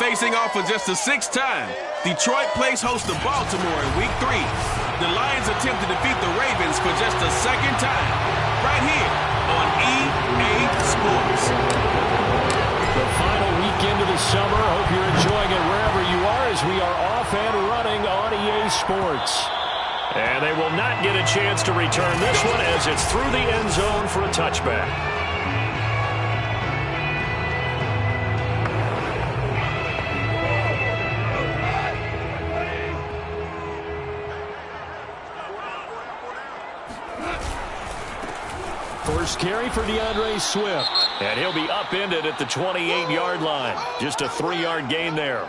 Facing off for just the 6th time, Detroit plays host to Baltimore in Week 3. The Lions attempt to defeat the Ravens for just the 2nd time, right here on EA Sports. The final weekend of the summer. Hope you're enjoying it wherever you are as we are off and running on EA Sports. And they will not get a chance to return this one as it's through the end zone for a touchback. First carry for DeAndre Swift. And he'll be upended at the 28-yard line. Just a 3-yard gain there.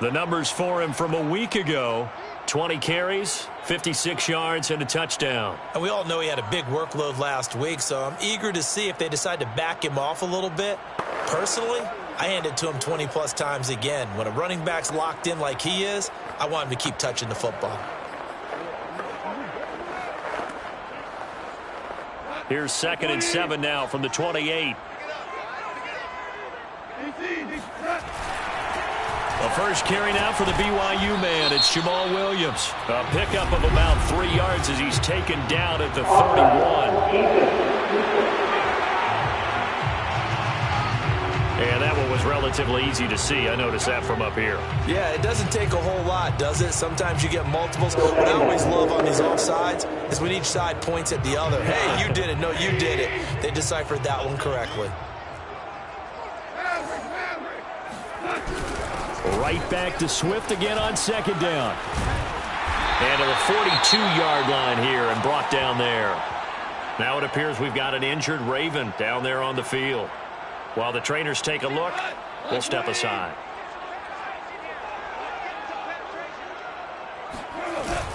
The numbers for him from a week ago: 20 carries, 56 yards, and a touchdown. And we all know he had a big workload last week, so I'm eager to see if they decide to back him off a little bit. Personally, I hand it to him 20-plus times again. When a running back's locked in like he is, I want him to keep touching the football. Here's 2nd and 7 now from the 28. The first carry now for the BYU man. It's Jamal Williams. A pickup of about 3 yards as he's taken down at the 31. And that one was relatively easy to see. I noticed that from up here. Yeah, it doesn't take a whole lot, does it? Sometimes you get multiples. What I always love on these offsides is when each side points at the other. Hey, you did it. No, you did it. They deciphered that one correctly. Right back to Swift again on 2nd down. And to the 42-yard line here and brought down there. Now it appears we've got an injured Raven down there on the field. While the trainers take a look, we'll step aside.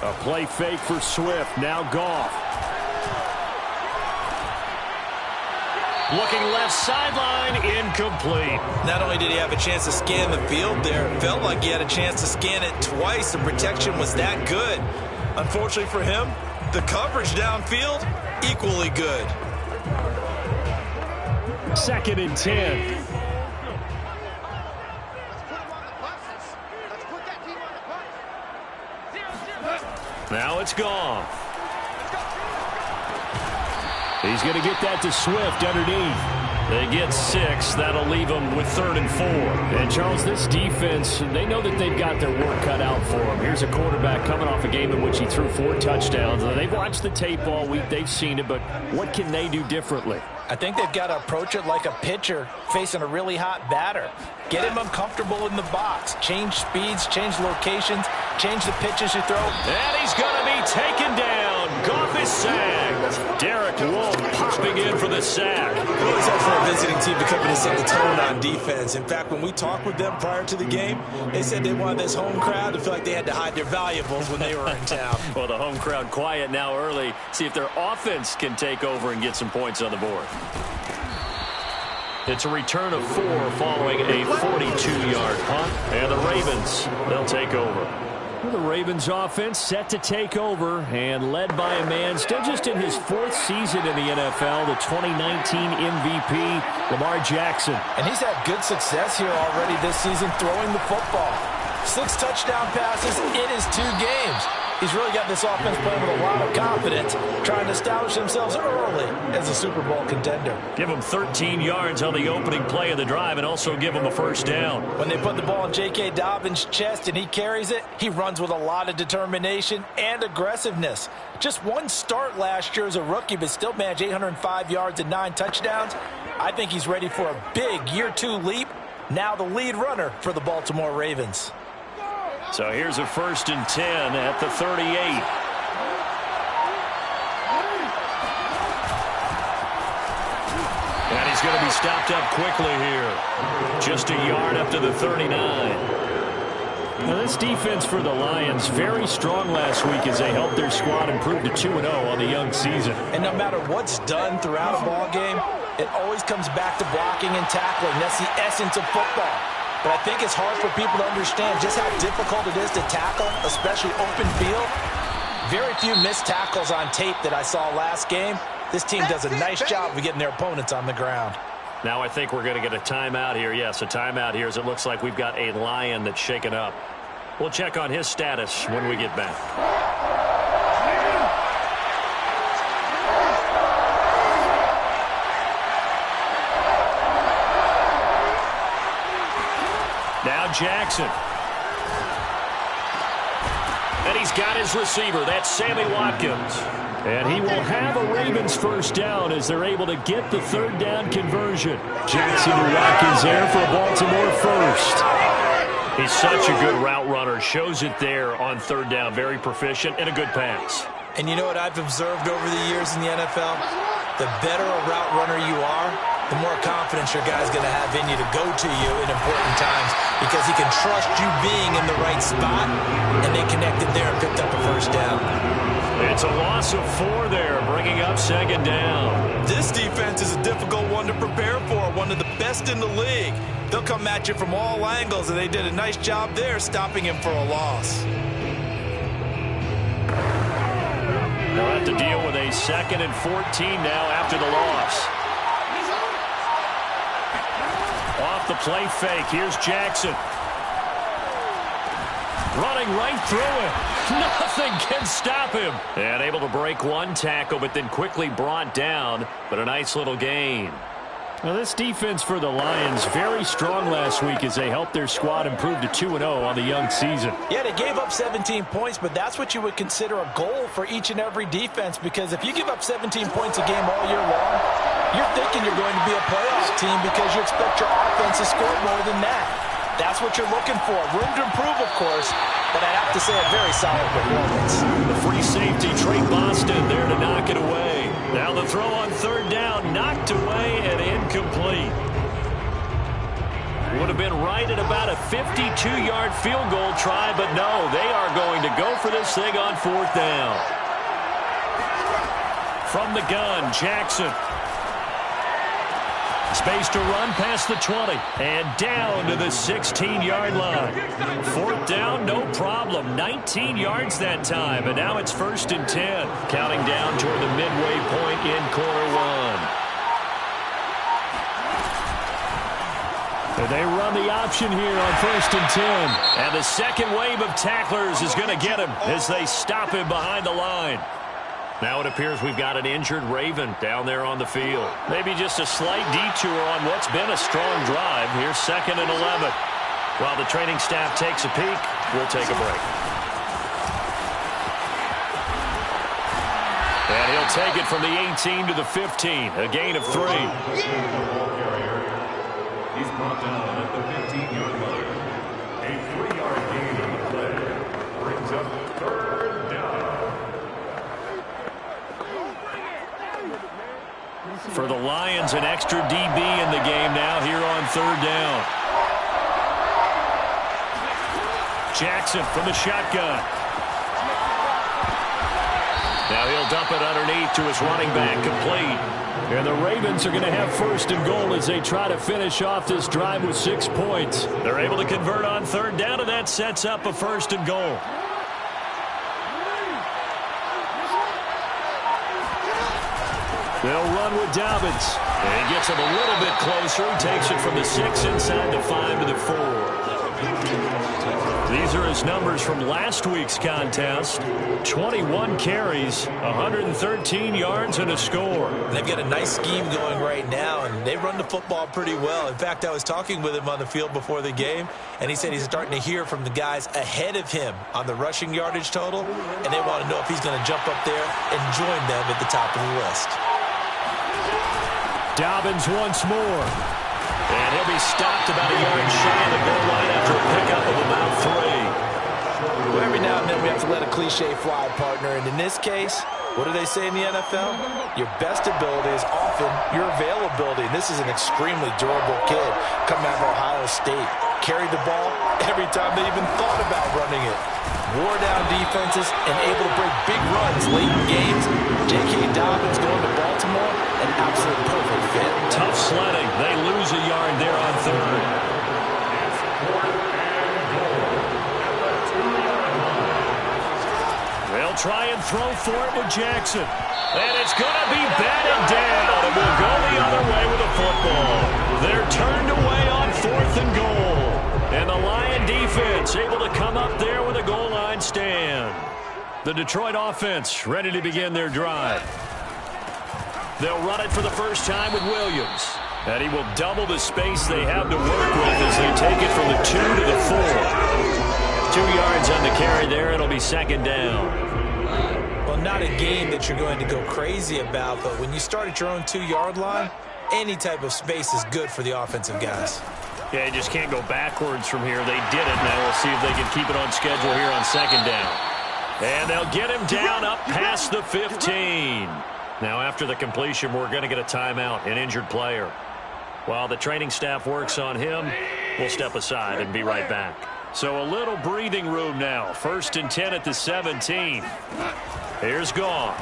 A play fake for Swift. Now Goff. Looking left sideline, incomplete. Not only did he have a chance to scan the field there, it felt like he had a chance to scan it twice. The protection was that good. Unfortunately for him, the coverage downfield, equally good. 2nd and 10. Now it's gone. He's going to get that to Swift underneath. They get 6. That'll leave them with 3rd and 4. And, Charles, this defense, they know that they've got their work cut out for them. Here's a quarterback coming off a game in which he threw 4 touchdowns. They've watched the tape all week. They've seen it, but what can they do differently? I think they've got to approach it like a pitcher facing a really hot batter. Get him uncomfortable in the box. Change speeds, change locations, change the pitches you throw. And he's going to be taken down. Goff is sacked. Derek Wolfe popping in for the sack. It always helps for a visiting team to come in and set the tone on defense. In fact, when we talked with them prior to the game, they said they wanted this home crowd to feel like they had to hide their valuables when they were in town. Well, the home crowd quiet now early. See if their offense can take over and get some points on the board. It's a return of 4 following a 42-yard punt. And the Ravens, they'll take over. The Ravens offense set to take over and led by a man still just in his 4th season in the NFL, the 2019 MVP, Lamar Jackson. And he's had good success here already this season throwing the football. 6 touchdown passes in his 2 games. He's really got this offense playing with a lot of confidence, trying to establish themselves early as a Super Bowl contender. Give him 13 yards on the opening play of the drive and also give him a first down. When they put the ball in J.K. Dobbins' chest and he carries it, he runs with a lot of determination and aggressiveness. Just 1 start last year as a rookie, but still managed 805 yards and 9 touchdowns. I think he's ready for a big year 2 leap. Now the lead runner for the Baltimore Ravens. So here's a 1st and 10 at the 38. And he's going to be stopped up quickly here. Just a yard up to the 39. Now this defense for the Lions, very strong last week as they helped their squad improve to 2-0 on the young season. And no matter what's done throughout a ball game, it always comes back to blocking and tackling. That's the essence of football. But I think it's hard for people to understand just how difficult it is to tackle, especially open field. Very few missed tackles on tape that I saw last game. This team does a nice job of getting their opponents on the ground. Now I think we're going to get a timeout here. Yes, a timeout here as it looks like we've got a Lion that's shaken up. We'll check on his status when we get back. Now Jackson. And he's got his receiver. That's Sammy Watkins. And he will have a Ravens first down as they're able to get the third down conversion. Jackson to Watkins there for a Baltimore first. He's such a good route runner. Shows it there on third down. Very proficient and a good pass. And you know what I've observed over the years in the NFL? The better a route runner you are, the more confidence your guy's going to have in you to go to you in important times because he can trust you being in the right spot, and they connected there and picked up a first down. It's a loss of 4 there, bringing up second down. This defense is a difficult one to prepare for, one of the best in the league. They'll come at you from all angles, and they did a nice job there stopping him for a loss. They'll have to deal with a 2nd and 14 now after the loss. Off the play fake, here's Jackson. Running right through it. Nothing can stop him. And able to break one tackle, but then quickly brought down. But a nice little gain. Well, this defense for the Lions, very strong last week as they helped their squad improve to 2-0 on the young season. Yeah, they gave up 17 points, but that's what you would consider a goal for each and every defense, because if you give up 17 points a game all year long, you're thinking you're going to be a playoff team because you expect your offense to score more than that. That's what you're looking for. Room to improve, of course, but I'd have to say a very solid performance. The free safety, Trey Boston, there to knock it away. Now the throw on third down, knocked away and incomplete. Would have been right at about a 52-yard field goal try, but no, they are going to go for this thing on fourth down. From the gun, Jackson. Space to run past the 20 and down to the 16-yard line. Fourth down, no problem. 19 yards that time, and now it's 1st and 10. Counting down toward the midway point in quarter one. And they run the option here on 1st and 10. And the second wave of tacklers is going to get him as they stop him behind the line. Now it appears we've got an injured Raven down there on the field. Maybe just a slight detour on what's been a strong drive. Here's 2nd and 11. While the training staff takes a peek, we'll take a break. And he'll take it from the 18 to the 15. A gain of 3. He's brought down at the 15-yard line. A 3-yard gain on the play brings up third down. For the Lions, an extra DB in the game now here on third down. Jackson from the shotgun. Now he'll dump it underneath to his running back, complete. And the Ravens are going to have 1st and goal as they try to finish off this drive with 6 points. They're able to convert on third down, and that sets up a 1st and goal. They'll run with Dobbins. And he gets him a little bit closer. He takes it from the 6 inside the 5 to the 4. These are his numbers from last week's contest. 21 carries, 113 yards, and a score. They've got a nice scheme going right now, and they run the football pretty well. In fact, I was talking with him on the field before the game, and he said he's starting to hear from the guys ahead of him on the rushing yardage total, and they want to know if he's going to jump up there and join them at the top of the list. Dobbins once more. And he'll be stopped about a yard shy of the goal line after a pickup of about 3. Well, every now and then we have to let a cliche fly, partner. And in this case, what do they say in the NFL? Your best ability is often your availability. And this is an extremely durable kid coming out of Ohio State. Carried the ball every time they even thought about running it. Wore down defenses and able to break big runs late in games. J.K. Dobbins going to Baltimore, an absolute perfect fit. Tough sledding. They lose a yard there on third. They'll try and throw for it with Jackson. And it's going to be batted down, and we'll go the other way with the football. It's able to come up there with a goal line stand. The Detroit offense ready to begin their drive. They'll run it for the first time with Williams. And he will double the space they have to work with as they take it from the 2 to the 4. 2 yards on the carry there. It'll be second down. Well, not a game that you're going to go crazy about, but when you start at your own 2-yard line, any type of space is good for the offensive guys. Yeah, you just can't go backwards from here. They did it. Now we'll see if they can keep it on schedule here on second down. And they'll get him down up past the 15. Now after the completion, we're going to get a timeout, an injured player. While the training staff works on him, we'll step aside and be right back. So a little breathing room now. 1st and 10 at the 17. Here's Goff.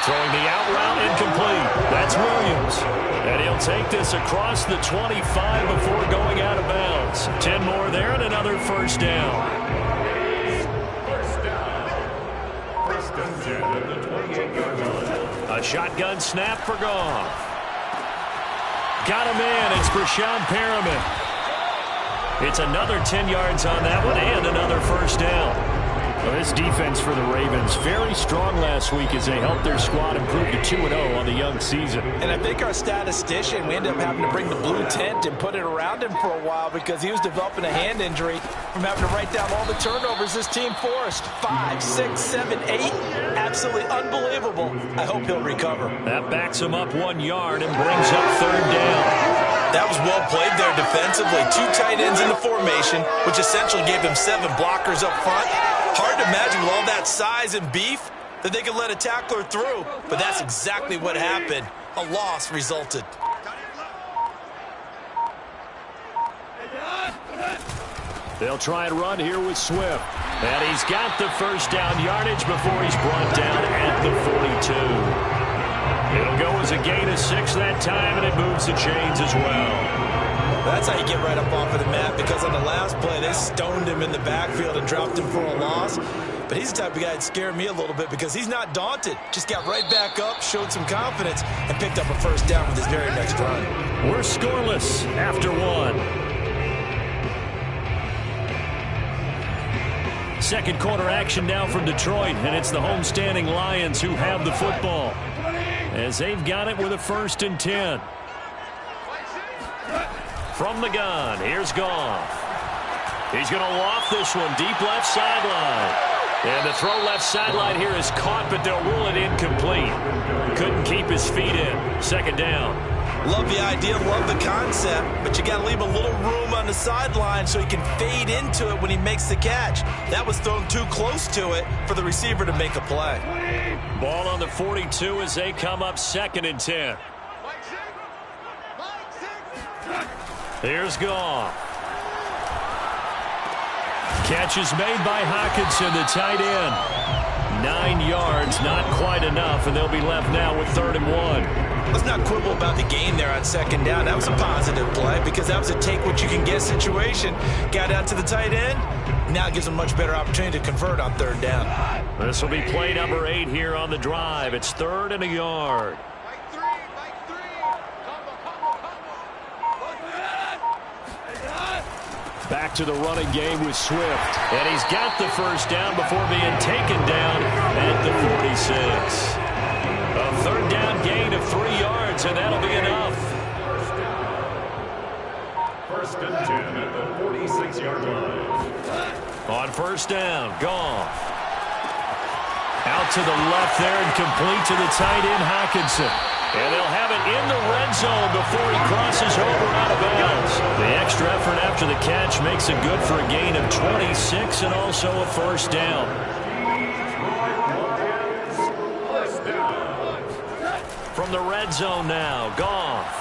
Throwing the out route incomplete. That's Williams. And he'll take this across the 25 before going out of bounds. 10 more there and another first down. First and 10 at the 28-yard line. A shotgun snap for Goff. Got him in. It's Brashad Perriman. It's another 10 yards on that one and another first down. Well, this defense for the Ravens, very strong last week as they helped their squad improve to 2-0 on the young season. And I think our statistician, we ended up having to bring the blue tent and put it around him for a while because he was developing a hand injury from having to write down all the turnovers this team forced. 5, 6, 7, 8. Absolutely unbelievable. I hope he'll recover. That backs him up 1 yard and brings up third down. That was well played there defensively. 2 tight ends in the formation, which essentially gave them 7 blockers up front. Hard to imagine with all that size and beef that they could let a tackler through, but that's exactly what happened. A loss resulted. They'll try and run here with Swift. And he's got the first down yardage before he's brought down at the 42. It'll go as a gain of 6 that time, and it moves the chains as well. That's how you get right up off of the mat, because on the last play, they stoned him in the backfield and dropped him for a loss. But he's the type of guy that scared me a little bit because he's not daunted. Just got right back up, showed some confidence, and picked up a first down with his very next run. We're scoreless after 1. Second quarter action now from Detroit, and it's the homestanding Lions who have the football as they've got it with a 1st and 10. From the gun, here's Goff. He's going to loft this one deep left sideline. And the throw left sideline here is caught, but they'll rule it incomplete. Couldn't keep his feet in. Second down. Love the idea, love the concept, but you got to leave a little room on the sideline so he can fade into it when he makes the catch. That was thrown too close to it for the receiver to make a play. Ball on the 42 as they come up 2nd and 10. Here's Goff. Catch is made by Hockenson, the tight end. 9 yards, not quite enough, and they'll be left now with 3rd and 1. Let's not quibble about the gain there on 2nd down. That was a positive play because that was a take-what-you-can-get situation. Got out to the tight end. Now it gives them a much better opportunity to convert on 3rd down. This will be play number 8 here on the drive. It's 3rd and a yard. Back to the running game with Swift. And he's got the first down before being taken down at the 46. A 3rd down gain of 3 yards, and that'll be enough. 1st and 10 at the 46-yard line. On 1st down, Goff. Out to the left there and complete to the tight end, Hockenson. And they'll have it in the red zone before he crosses over out of bounds. The extra effort after the catch makes it good for a gain of 26 and also a first down. From the red zone now, Goff.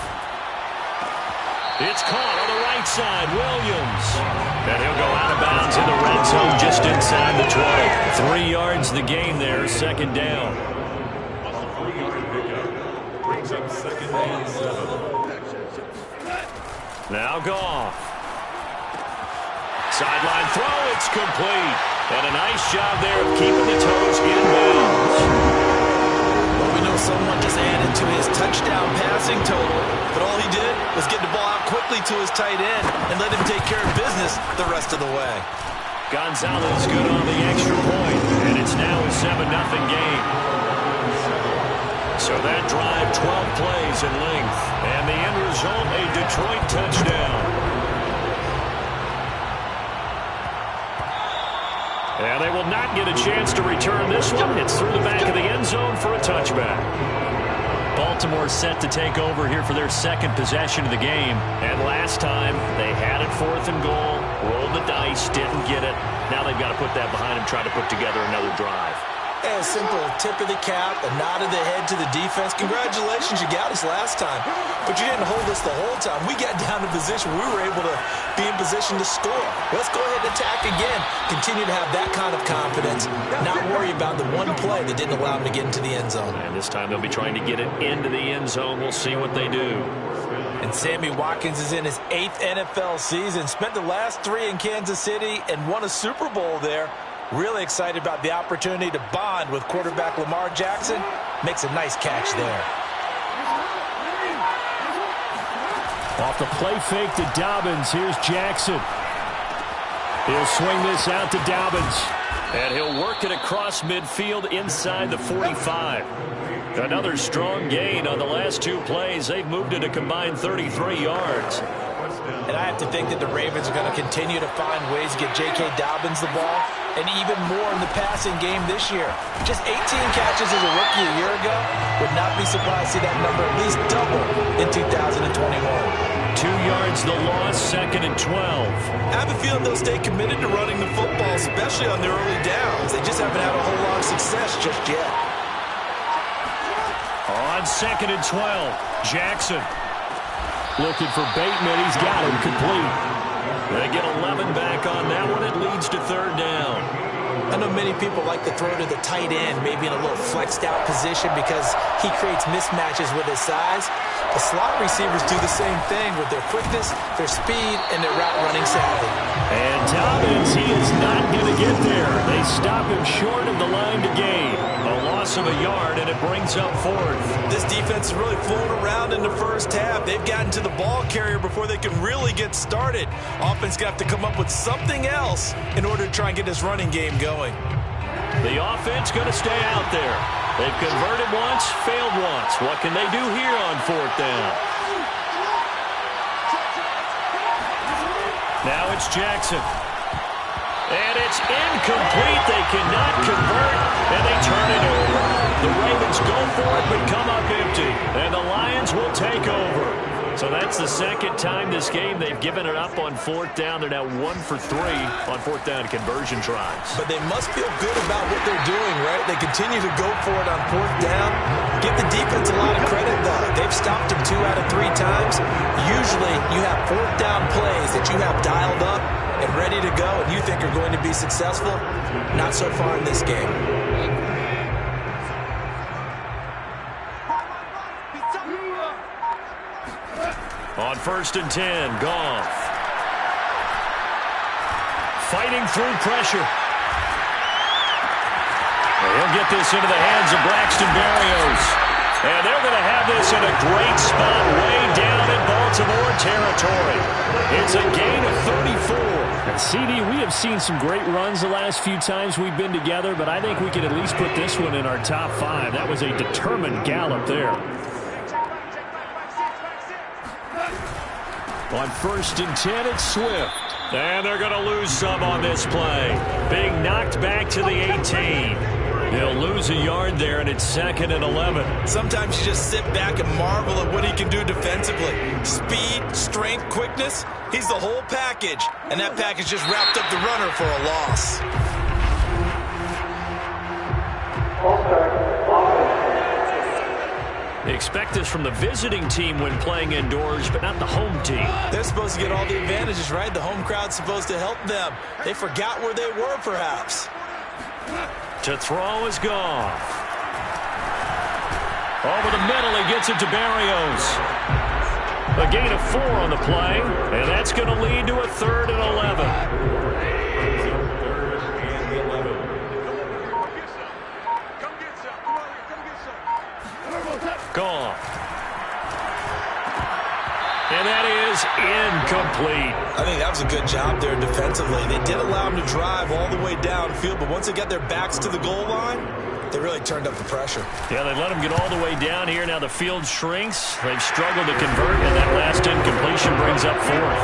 It's caught on the right side, Williams. And he'll go out of bounds in the red zone just inside the 20. 3 yards the gain there, 2nd down. Up 2nd and 7. Now Goff. Sideline throw, it's complete. And a nice job there of keeping the toes in bounds. Well, we know someone just added to his touchdown passing total, but all he did was get the ball out quickly to his tight end and let him take care of business the rest of the way. Gonzalez good on the extra point, and it's now a 7-0 game. So that drive, 12 plays in length, and the end result, a Detroit touchdown. And they will not get a chance to return this one. It's through the back of the end zone for a touchback. Baltimore set to take over here for their second possession of the game. And last time, they had it 4th and goal, rolled the dice, didn't get it. Now they've got to put that behind them, try to put together another drive. A simple tip of the cap, a nod of the head to the defense. Congratulations, you got us last time. But you didn't hold us the whole time. We got down to position. We were able to be in position to score. Let's go ahead and attack again. Continue to have that kind of confidence. Not worry about the one play that didn't allow them to get into the end zone. And this time they'll be trying to get it into the end zone. We'll see what they do. And Sammy Watkins is in his 8th NFL season. Spent the last 3 in Kansas City and won a Super Bowl there. Really excited about the opportunity to bond with quarterback Lamar Jackson. Makes a nice catch there. Off the play fake to Dobbins. Here's Jackson. He'll swing this out to Dobbins. And he'll work it across midfield inside the 45. Another strong gain on the last 2 plays. They've moved it a combined 33 yards. And I have to think that the Ravens are going to continue to find ways to get J.K. Dobbins the ball, and even more in the passing game this year. Just 18 catches as a rookie a year ago. Would not be surprised to see that number at least double in 2021. 2 yards the loss, 2nd and 12. I have a feeling they'll stay committed to running the football, especially on their early downs. They just haven't had a whole lot of success just yet. On 2nd and 12, Jackson. Looking for Bateman. He's got him complete. They get 11 back on that one. It leads to 3rd down. I know many people like to throw to the tight end, maybe in a little flexed out position because he creates mismatches with his size. The slot receivers do the same thing with their quickness, their speed, and their route running savvy. And Dobbins, he is not going to get there. They stop him short of the line to gain. A loss of a yard, and it brings up 4th. This defense is really fooling around in the first half. They've gotten to the ball carrier before they can really get started. Offense going to have to come up with something else in order to try and get this running game going. The offense going to stay out there. They've converted once, failed once. What can they do here on 4th down? Now it's Jackson. And it's incomplete. They cannot convert, and they turn it over. The Ravens go for it, but come up empty. And the Lions will take over. So that's the 2nd time this game they've given it up on 4th down. They're now 1 for 3 on 4th down conversion tries. But they must feel good about what they're doing, right? They continue to go for it on 4th down. Give the defense a lot of credit, though. They've stopped them 2 out of 3 times. Usually, you have 4th down plays that you have dialed up and ready to go, and you think are going to be successful. Not so far in this game. On 1st and 10, Goff. Fighting through pressure. He'll get this into the hands of Braxton Berrios. And they're going to have this in a great spot way down in Baltimore territory. It's a gain of 34. And CD, we have seen some great runs the last few times we've been together, but I think we can at least put this one in our top 5. That was a determined gallop there. On 1st and 10, it's Swift. And they're going to lose some on this play. Being knocked back to the 18. They'll lose a yard there, and it's 2nd and 11. Sometimes you just sit back and marvel at what he can do defensively. Speed, strength, quickness, he's the whole package. And that package just wrapped up the runner for a loss. They expect this from the visiting team when playing indoors, but not the home team. They're supposed to get all the advantages, right? The home crowd's supposed to help them. They forgot where they were, perhaps. To throw is Goff. Over the middle, he gets it to Berrios. A gain of 4 on the play, and that's going to lead to a 3rd and 11. walk off. And that is incomplete. I think that was a good job there defensively. They did allow them to drive all the way downfield, but once they got their backs to the goal line, they really turned up the pressure. Yeah, they let them get all the way down here. Now the field shrinks. They've struggled to convert, and that last incompletion brings up fourth.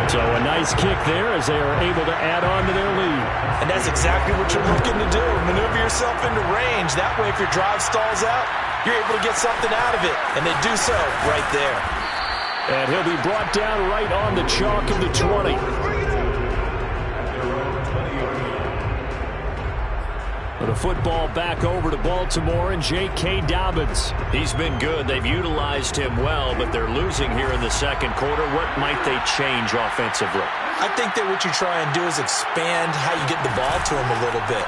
So a nice kick there as they are able to add on to their lead. And that's exactly what you're looking to do. Maneuver yourself into range. That way, if your drive stalls out, you're able to get something out of it. And they do so right there. And he'll be brought down right on the chalk of the 20. The football back over to Baltimore and J.K. Dobbins. He's been good. They've utilized him well, but they're losing here in the second quarter. What might they change offensively? I think that what you try and do is expand how you get the ball to him a little bit.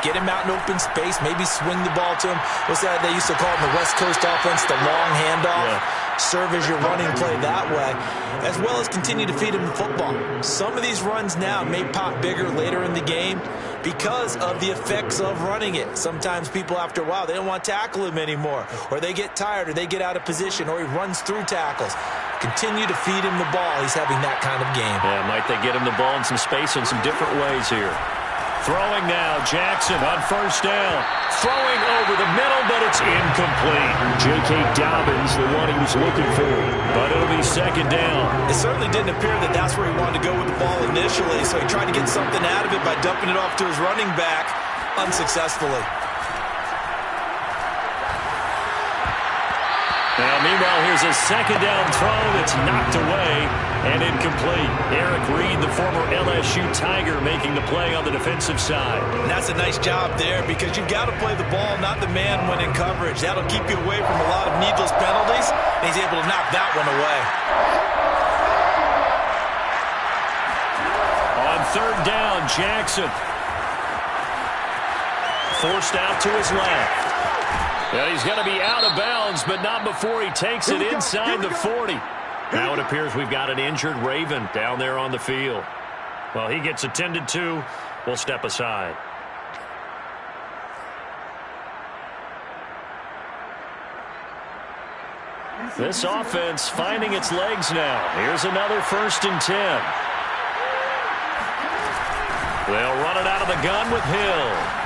Get him out in open space, maybe swing the ball to him. What's that they used to call it in the West Coast offense, the long handoff? Yeah. Serve as your running play that way, as well as continue to feed him the football. Some of these runs now may pop bigger later in the game because of the effects of running it. Sometimes people, after a while, they don't want to tackle him anymore, or they get tired, or they get out of position, or he runs through tackles. Continue to feed him the ball. He's having that kind of game. Yeah, might they get him the ball in some space in some different ways here. Throwing now, Jackson on first down. Throwing over the middle, but it's incomplete. J.K. Dobbins, the one he was looking for. But it'll be second down. It certainly didn't appear that that's where he wanted to go with the ball initially, so he tried to get something out of it by dumping it off to his running back unsuccessfully. Now, meanwhile, here's a second down throw that's knocked away and incomplete. Eric Reed, the former LSU Tiger, making the play on the defensive side. And that's a nice job there because you've got to play the ball, not the man when in coverage. That'll keep you away from a lot of needless penalties, and he's able to knock that one away. On third down, Jackson. Forced out to his left. And he's going to be out of bounds, but not before he takes it inside the 40. Now it appears we've got an injured Raven down there on the field. Well, he gets attended to. We'll step aside. This offense finding its legs now. Here's another 1st and 10. They'll run it out of the gun with Hill.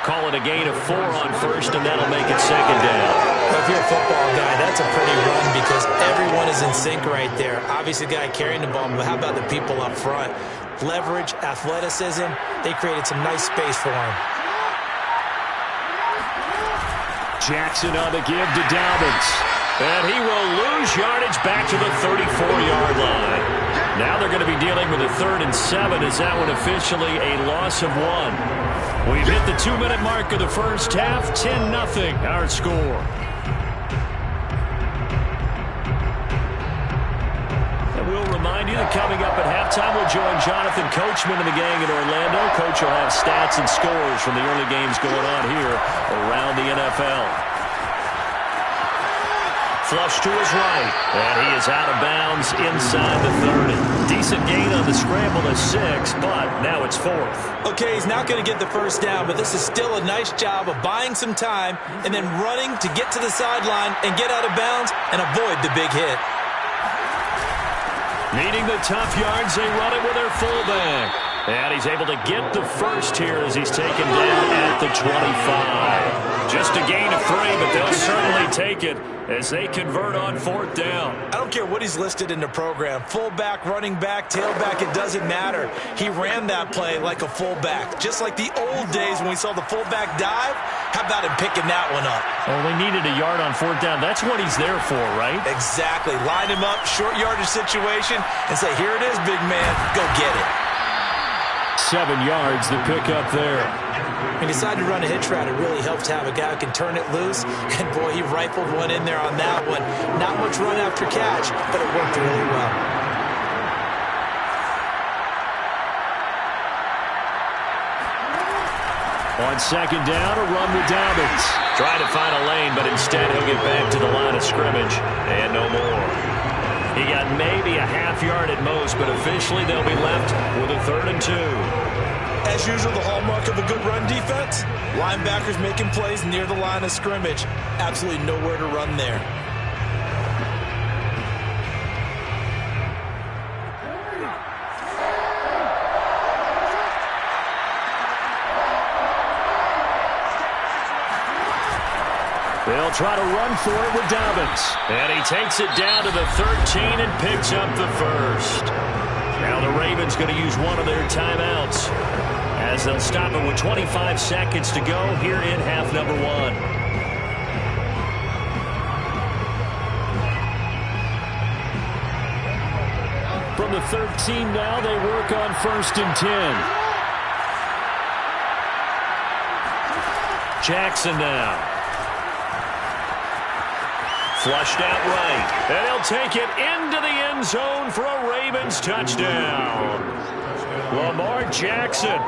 Call it a gain of 4 on first, and that'll make it second down. Well, if you're a football guy, that's a pretty run because everyone is in sync right there. Obviously, the guy carrying the ball, but how about the people up front? Leverage, athleticism, they created some nice space for him. Jackson on the give to Dobbins. And he will lose yardage back to the 34-yard line. Now they're going to be dealing with a 3rd and 7. Is that one officially a loss of 1? We've hit the 2-minute mark of the first half. 10-0 our score. And we'll remind you that coming up at halftime, we'll join Jonathan Coachman and the gang in Orlando. Coach will have stats and scores from the early games going on here around the NFL. Flush to his right, and he is out of bounds inside the 30. Decent gain on the scramble to 6, but now it's 4th. Okay, he's not going to get the first down, but this is still a nice job of buying some time and then running to get to the sideline and get out of bounds and avoid the big hit. Needing the tough yards, they run it with their fullback. And he's able to get the first here as he's taken down at the 25. Just a gain of 3, but they'll certainly take it as they convert on 4th down. I don't care what he's listed in the program. Fullback, running back, tailback, it doesn't matter. He ran that play like a fullback. Just like the old days when we saw the fullback dive. How about him picking that one up? Well, they needed a yard on 4th down. That's what he's there for, right? Exactly. Line him up, short yardage situation, and say, here it is, big man. Go get it. 7 yards to pick up there. He decided to run a hitch route. It really helps to have a guy who can turn it loose. And, boy, he rifled one in there on that one. Not much run after catch, but it worked really well. On second down, a run with Dobbins. Trying to find a lane, but instead he'll get back to the line of scrimmage. And no more. He got maybe a half yard at most, but officially they'll be left with a 3rd and 2. As as usual, the hallmark of a good run defense. Linebackers making plays near the line of scrimmage. Absolutely nowhere to run there. They'll try to run for it with Dobbins. And he takes it down to the 13 and picks up the first. Now the Ravens going to use one of their timeouts as they'll stop it with 25 seconds to go here in half number one. From the 13 now, they work on 1st and 10. Jackson now. Flushed out right. And he'll take it into the end zone for a Ravens touchdown. Lamar Jackson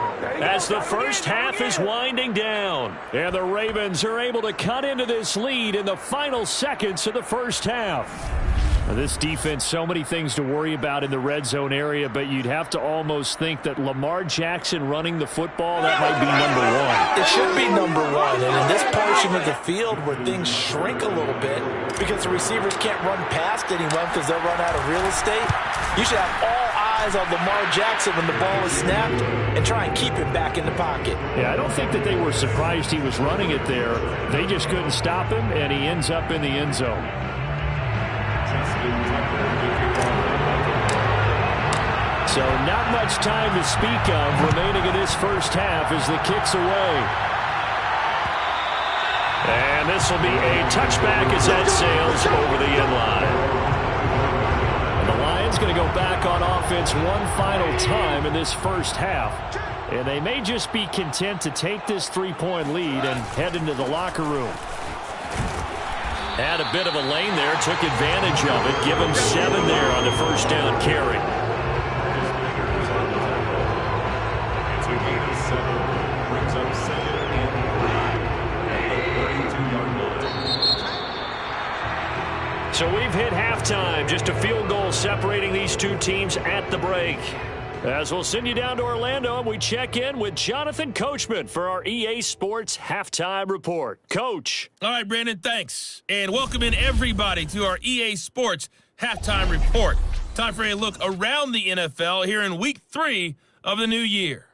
as the first half is winding down. And the Ravens are able to cut into this lead in the final seconds of the first half. Now, this defense, so many things to worry about in the red zone area, but you'd have to almost think that Lamar Jackson running the football, that might be number one. It should be number one, and in this portion of the field where things shrink a little bit because the receivers can't run past anyone because they'll run out of real estate, you should have all eyes on Lamar Jackson when the ball is snapped and try and keep it back in the pocket. Yeah, I don't think that they were surprised he was running it there. They just couldn't stop him, and he ends up in the end zone. So not much time to speak of remaining in this first half as the kick's away. And this will be a touchback as that sails over the end line. And the Lions going to go back on offense one final time in this first half. And they may just be content to take this 3-point lead and head into the locker room. Had a bit of a lane there, took advantage of it. Give him 7 there on the first down carry. So we've hit halftime. Just a field goal separating these two teams at the break. As we'll send you down to Orlando, and we check in with Jonathan Coachman for our EA Sports Halftime Report. Coach. All right, Brandon, thanks. And welcome in everybody to our EA Sports Halftime Report. Time for a look around the NFL here in Week 3 of the new year.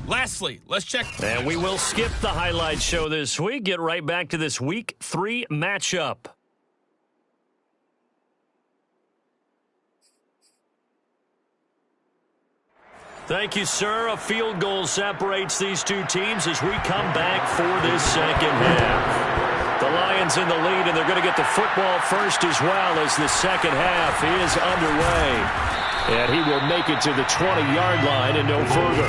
Lastly, let's check. And we will skip the highlight show this week. Get right back to this Week 3 matchup. Thank you, sir. A field goal separates these two teams as we come back for this second half. The Lions in the lead, and they're going to get the football first as well as the second half is underway. And he will make it to the 20-yard line and no further.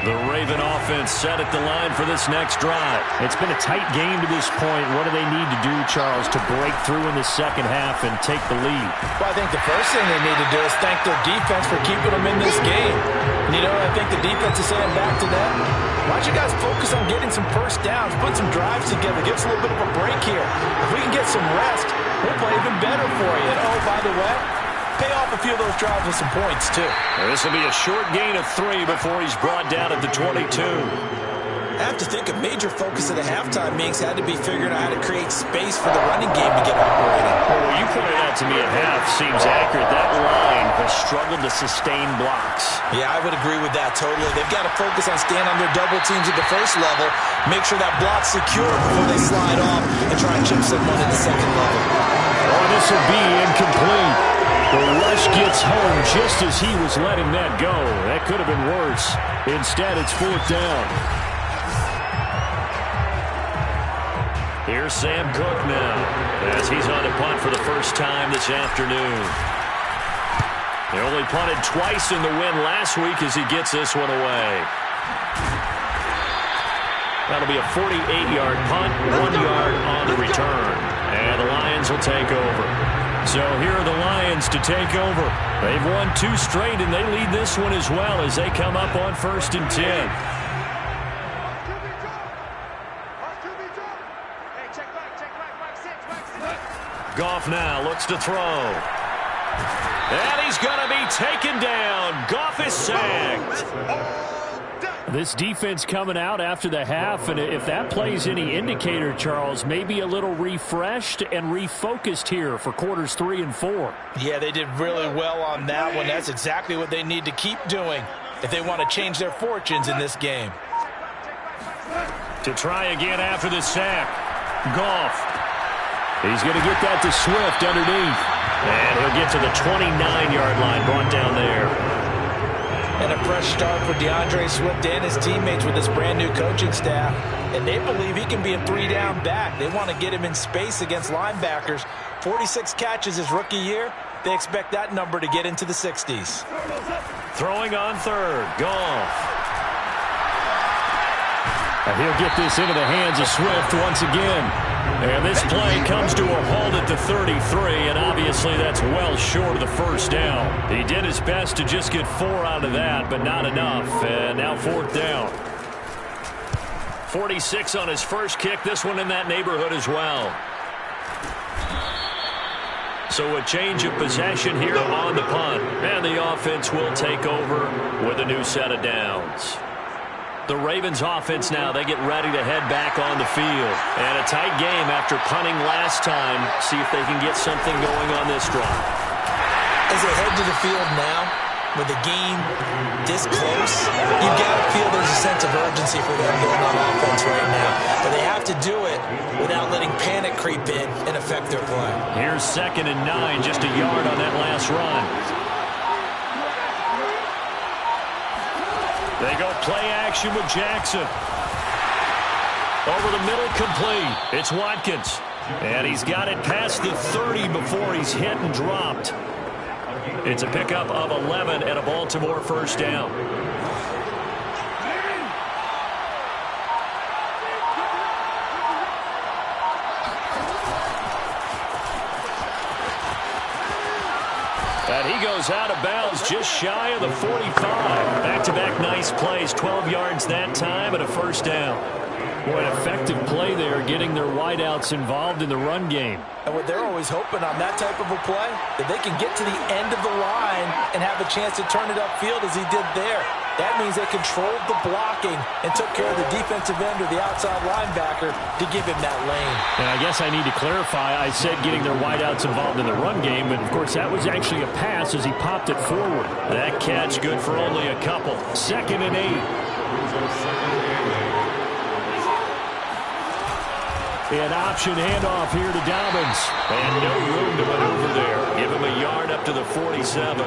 The Raven offense set at the line for this next drive. It's been a tight game to this point. What do they need to do, Charles, to break through in the second half and take the lead? Well, I think the first thing they need to do is thank their defense for keeping them in this game. And, you know, I think the defense is saying back to them, why don't you guys focus on getting some first downs, put some drives together, give us a little bit of a break here. If we can get some rest, we'll play even better for you. And, oh, by the way, pay off a few of those drives with some points, too. This will be a short gain of 3 before he's brought down at the 22. I have to think a major focus of the halftime meetings had to be figuring out how to create space for the running game to get operating. Well, what you pointed out to me at half seems accurate. That line has struggled to sustain blocks. Yeah, I would agree with that totally. They've got to focus on staying on their double teams at the first level, make sure that block's secure before they slide off and try and chip someone at the second level. Oh, this will be incomplete. The rush gets home just as he was letting that go. That could have been worse. Instead, it's 4th down. Here's Sam Cook now as he's on a punt for the first time this afternoon. He only punted twice in the win last week as he gets this one away. That'll be a 48-yard punt, 1 yard on the return. And the Lions will take over. So here are the Lions to take over. They've won 2 straight, and they lead this one as well as they come up on 1st and 10. Goff now looks to throw. And he's going to be taken down. Goff is sacked. This defense coming out after the half, and if that plays any indicator, Charles, maybe a little refreshed and refocused here for quarters 3 and 4. Yeah, they did really well on that one. That's exactly what they need to keep doing if they want to change their fortunes in this game. To try again after the sack. Goff. He's going to get that to Swift underneath. And he'll get to the 29-yard line, brought down there. And a fresh start for DeAndre Swift and his teammates with this brand-new coaching staff. And they believe he can be a 3-down back. They want to get him in space against linebackers. 46 catches his rookie year. They expect that number to get into the 60s. Throwing on 3rd. Goff. And he'll get this into the hands of Swift once again. And this play comes to a halt at the 33, and obviously that's well short of the first down. He did his best to just get 4 out of that, but not enough. And now 4th down. 46 on his first kick. This one in that neighborhood as well. So a change of possession here on the punt. And the offense will take over with a new set of downs. The Ravens offense now, they get ready to head back on the field. And a tight game after punting last time. See if they can get something going on this drive. As they head to the field now, with the game this close, you've got to feel there's a sense of urgency for them going on offense right now. But they have to do it without letting panic creep in and affect their play. Here's 2nd and 9, just a yard on that last run. They go play action with Jackson. Over the middle, complete. It's Watkins. And he's got it past the 30 before he's hit and dropped. It's a pickup of 11 and a Baltimore first down. And he goes out of bounds just shy of the 45. Back-to-back nice plays, 12 yards that time and a first down. Boy, an effective play there, getting their wideouts involved in the run game. And what they're always hoping on that type of a play, that they can get to the end of the line and have a chance to turn it upfield as he did there. That means they controlled the blocking and took care of the defensive end or the outside linebacker to give him that lane. And I guess I need to clarify, I said getting their wideouts involved in the run game, but of course that was actually a pass as he popped it forward. That catch good for only a couple. 2nd and 8. An option handoff here to Dobbins. And no room to maneuver there. Give him a yard up to the 47.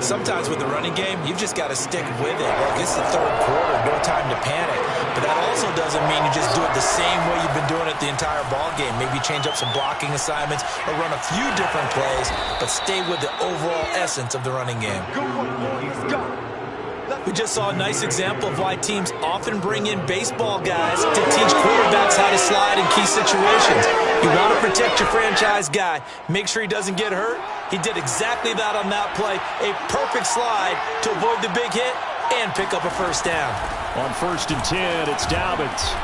Sometimes with the running game, you've just got to stick with it. Look, it's the 3rd quarter, no time to panic. But that also doesn't mean you just do it the same way you've been doing it the entire ball game. Maybe change up some blocking assignments or run a few different plays, but stay with the overall essence of the running game. We just saw a nice example of why teams often bring in baseball guys to teach quarterbacks how to slide in key situations. You want to protect your franchise guy. Make sure he doesn't get hurt. He did exactly that on that play. A perfect slide to avoid the big hit and pick up a first down. On 1st and 10, it's Dobbins.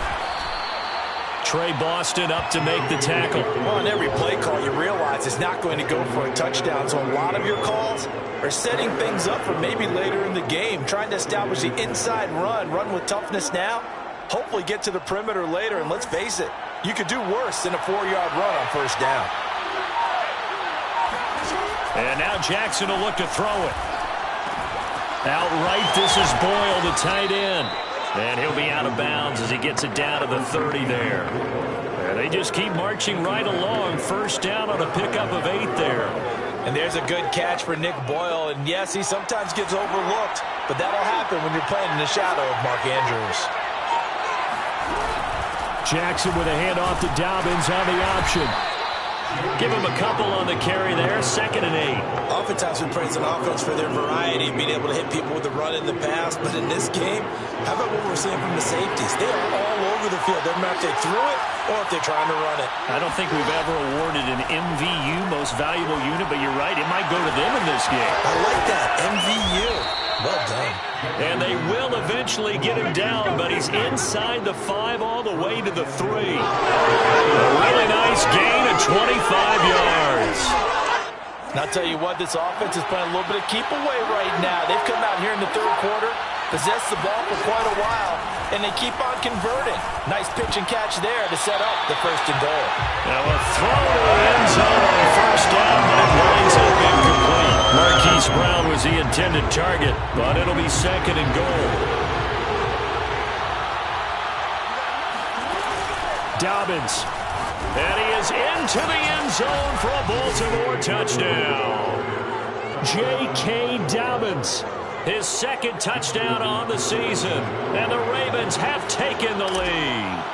Trey Boston up to make the tackle. Well, on every play call, you realize it's not going to go for a touchdown. So a lot of your calls are setting things up for maybe later in the game, trying to establish the inside run with toughness now, hopefully get to the perimeter later. And let's face it, you could do worse than a 4-yard run on first down. And now Jackson will look to throw it. Outright, this is Boyle, the tight end. And he'll be out of bounds as he gets it down to the 30 there. And they just keep marching right along. First down on a pickup of 8 there. And there's a good catch for Nick Boyle. And yes, he sometimes gets overlooked, but that'll happen when you're playing in the shadow of Mark Andrews. Jackson with a handoff to Dobbins on the option. Give him a couple on the carry there. 2nd and 8. Oftentimes we praise an offense for their variety of being able to hit people with the run in the pass. But in this game, how about what we're seeing from the safeties? They are all over the field. Doesn't matter if they threw it or if they're trying to run it. I don't think we've ever awarded an MVU, most valuable unit, but you're right, it might go to them in this game. I like that, MVU. Well done. And they will eventually get him down, but he's inside the 5 all the way to the 3. A really nice gain of 25 yards. And I'll tell you what, this offense is playing a little bit of keep away right now. They've come out here in the third quarter, possessed the ball for quite a while, and they keep on converting. Nice pitch and catch there to set up the 1st and goal. Now a throw to the end zone on 1st down, but it winds up incomplete. Marquise Brown was the intended target, but it'll be 2nd and goal. Dobbins. And he is into the end zone for a Baltimore touchdown. J.K. Dobbins, his 2nd touchdown on the season. And the Ravens have taken the lead.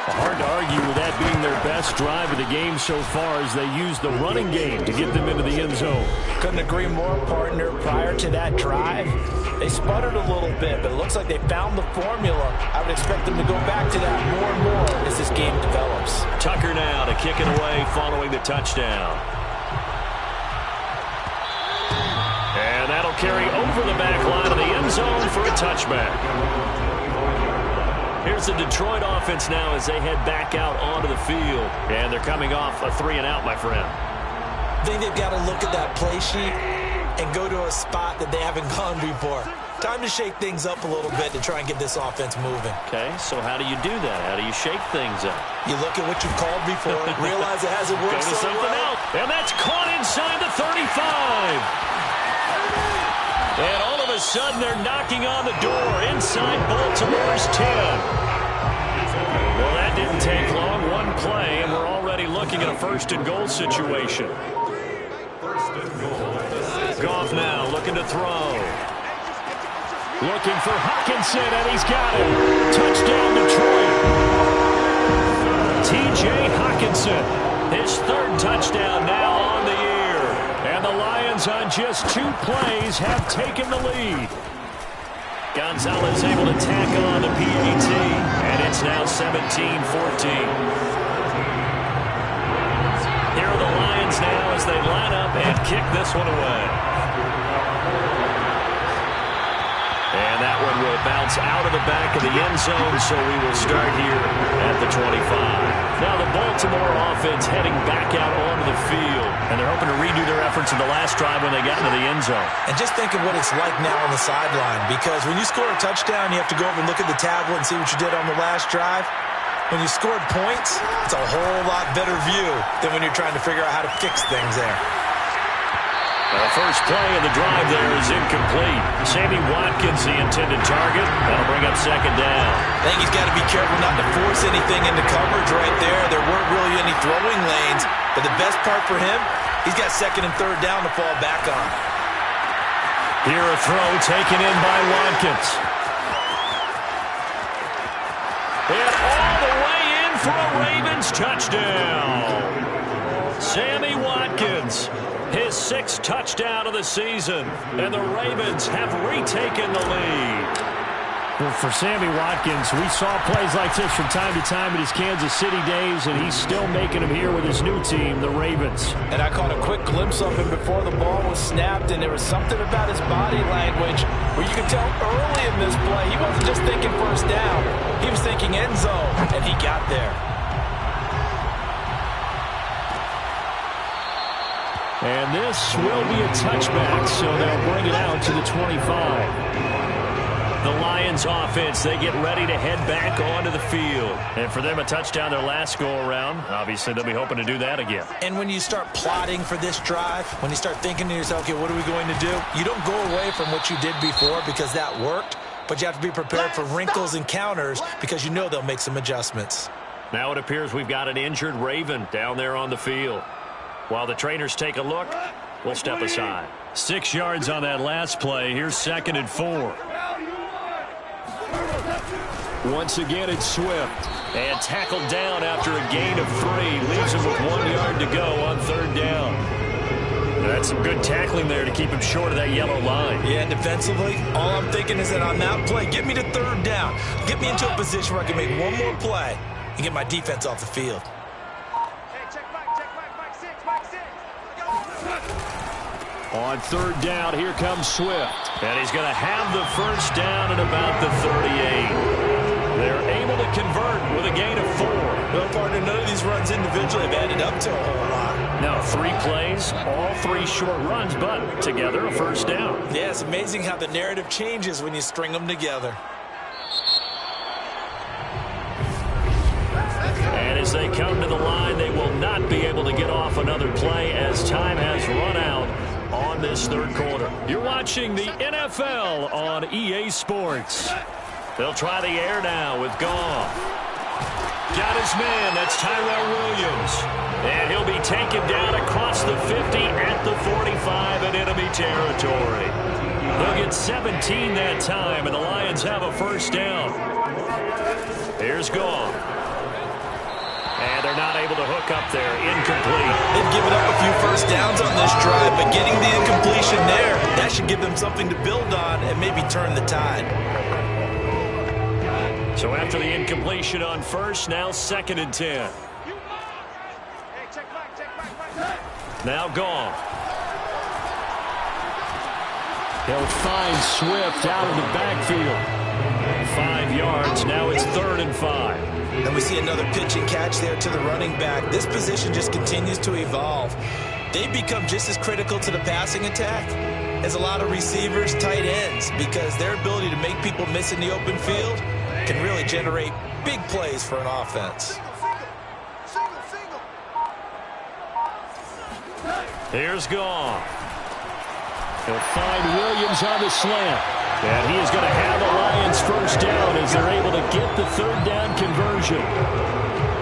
Hard to argue with that being their best drive of the game so far as they used the running game to get them into the end zone. Couldn't agree more, partner. Prior to that drive, they sputtered a little bit, but it looks like they found the formula. I would expect them to go back to that more and more as this game develops. Tucker now to kick it away following the touchdown. And that'll carry over the back line of the end zone for a touchback. Here's the Detroit offense now as they head back out onto the field. And they're coming off a 3-and-out, my friend. I think they've got to look at that play sheet and go to a spot that they haven't gone before. Time to shake things up a little bit to try and get this offense moving. Okay, so how do you do that? How do you shake things up? You look at what you've called before, realize it hasn't worked Go to so something well. else. And that's caught inside the 35. And all of a sudden, they're knocking on the door inside Baltimore's 10. Well, that didn't take long. One play, and we're already looking at a 1st and goal situation. Goff now looking to throw. Looking for Hockenson, and he's got it. Touchdown, Detroit. T.J. Hockenson, his 3rd touchdown now on the year. And the Lions on just 2 plays have taken the lead. Gonzalez able to tack on the PAT, and it's now 17-14. Here are the Lions now as they line up and kick this one away. And that one will bounce out of the back of the end zone, so we will start here at the 25. Now the Baltimore offense heading back out onto the field, and they're hoping to redo their efforts in the last drive when they got into the end zone. And just think of what it's like now on the sideline, because when you score a touchdown, you have to go over and look at the tablet and see what you did on the last drive. When you scored points, it's a whole lot better view than when you're trying to figure out how to fix things there. The first play of the drive there is incomplete. Sammy Watkins, the intended target. That'll bring up 2nd down. I think he's got to be careful not to force anything into coverage right there. There weren't really any throwing lanes, but the best part for him, he's got 2nd and 3rd down to fall back on. Here a throw taken in by Watkins. And all the way in for a Ravens touchdown. Sammy Watkins, his 6th touchdown of the season, and the Ravens have retaken the lead. Well, for Sammy Watkins, we saw plays like this from time to time in his Kansas City days, and he's still making them here with his new team, the Ravens. And I caught a quick glimpse of him before the ball was snapped, and there was something about his body language where you could tell early in this play he wasn't just thinking 1st down. He was thinking end zone, and he got there. And this will be a touchback, so they'll bring it out to the 25. The Lions offense, they get ready to head back onto the field. And for them, a touchdown their last go-around. Obviously, they'll be hoping to do that again. And when you start plotting for this drive, when you start thinking to yourself, okay, what are we going to do? You don't go away from what you did before because that worked, but you have to be prepared for wrinkles and counters because you know they'll make some adjustments. Now it appears we've got an injured Raven down there on the field. While the trainers take a look, we'll step aside. 6 yards on that last play. Here's 2nd and 4. Once again, it's Swift. And tackled down after a gain of 3. Leaves him with 1 yard to go on 3rd down. That's some good tackling there to keep him short of that yellow line. Yeah, and defensively, all I'm thinking is that on that play, get me to third down. Get me into a position where I can make one more play and get my defense off the field. On third down, here comes Swift. And he's going to have the first down at about the 38. They're able to convert with a gain of 4. Well, partner, none of these runs individually have added up to a whole lot. No, 3 plays, all 3 short runs, but together a first down. Yeah, it's amazing how the narrative changes when you string them together. And as they come to the line, they will not be able to get off another play as time has run out on this third quarter. You're watching the NFL on EA Sports. They'll try the air now with Goff. Got his man, that's Tyrell Williams. And he'll be taken down across the 50 at the 45 in enemy territory. They'll get 17 that time, and the Lions have a first down. Here's Goff. And they're not able to hook up there. Incomplete. They've given up a few first downs on this drive, but getting the incompletion there, that should give them something to build on and maybe turn the tide. So after the incompletion on first, now 2nd and 10. Now Goff. He'll find Swift out of the backfield. 5 yards. Now it's 3rd and 5. And we see another pitch and catch there to the running back. This position just continues to evolve. They become just as critical to the passing attack as a lot of receivers, tight ends, because their ability to make people miss in the open field can really generate big plays for an offense. Here's Goff. He'll find Williams on the slant. And he is going to have the Lions first down as they're able to get the third down conversion.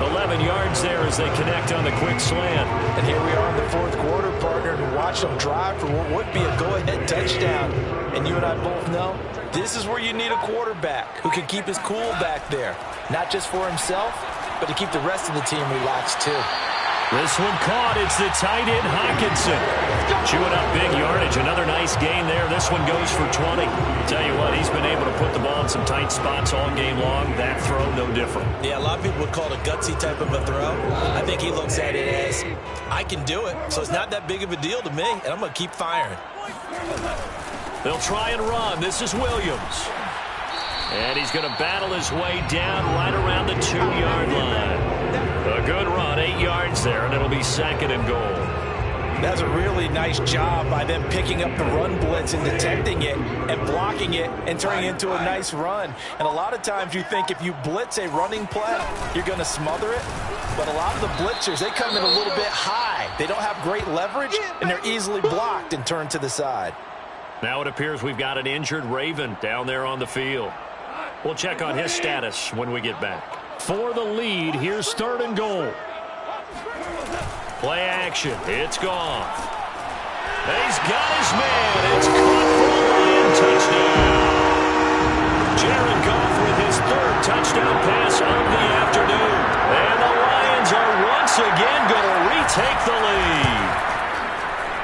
11 yards there as they connect on the quick slant. And here we are in the fourth quarter, partner, and watch them drive for what would be a go-ahead touchdown. And you and I both know this is where you need a quarterback who can keep his cool back there. Not just for himself, but to keep the rest of the team relaxed too. This one caught. It's the tight end, Hockenson. Chewing up big yardage. Another nice gain there. This one goes for 20. Tell you what, he's been able to put the ball in some tight spots all game long. That throw, no different. Yeah, a lot of people would call it a gutsy type of a throw. I think he looks at it as, I can do it, so it's not that big of a deal to me, and I'm going to keep firing. They'll try and run. This is Williams. And he's going to battle his way down right around the 2-yard line. A good run, 8 yards there, and it'll be 2nd and goal. That's a really nice job by them picking up the run blitz and detecting it and blocking it and turning it into a nice run. And a lot of times you think if you blitz a running play, you're going to smother it. But a lot of the blitzers, they come in a little bit high. They don't have great leverage, and they're easily blocked and turned to the side. Now it appears we've got an injured Raven down there on the field. We'll check on his status when we get back. For the lead, here's 3rd and goal. Play action. It's Goff. He's got his man. It's caught for a Lion touchdown. Jared Goff with his 3rd touchdown pass of the afternoon. And the Lions are once again going to retake the lead.